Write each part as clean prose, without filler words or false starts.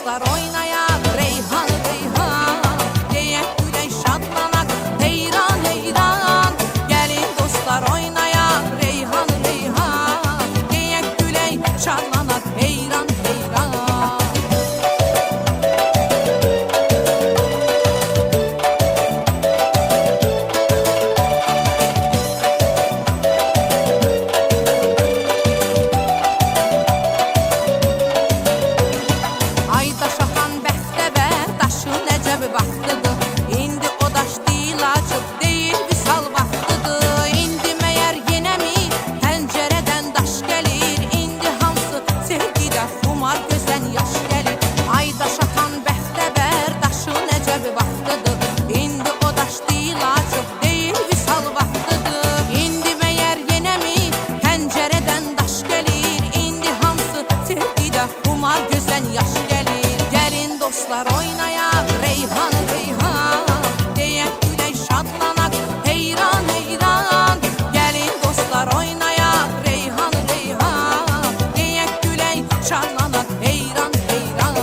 dostlar oynayak Reyhan Reyhan deyək gülək şadlanak heyran heyran. Gəlin dostlar oynayak Reyhan Reyhan deyək gülək şadlanak heyran heyran. İndi o daş deyil acıb deyil visal vaxtıdır. İndi məyər yenə mi pəncərədən daş gəlir? İndi hamısı sevgidə xumar gözən yaş gəlir. Ay daş atan bəxtəbər daşı nəcəb vaxtıdır. İndi o daş deyil acıb deyil visal vaxtıdır. İndi məyər yenə mi pəncərədən daş gəlir? İndi hamısı sevgidə xumar gözən yaş gəlir. Gəlin dostlar oynayaq Reyhan Reyhan deyək gülək şadlanak heyran heyran. Gəlin dostlar oynayaq Reyhan Reyhan deyək gülək şadlanak heyran heyran.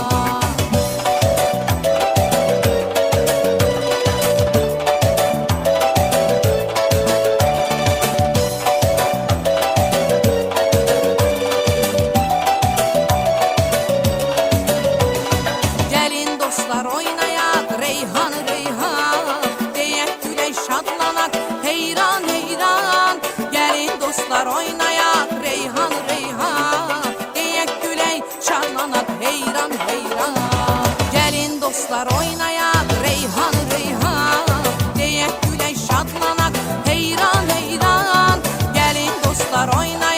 Gəlin dostlar oynayaq Reyhan Reyhan deyək gülək şadlanak heyran heyran. Gəlin dostlar oynayaq Reyhan Reyhan deyək gülək şadlanak heyran heyran. Gəlin dostlar oynayaq Reyhan Reyhan deyək gülək şadlanak heyran heyran. Gəlin dostlar oynayaq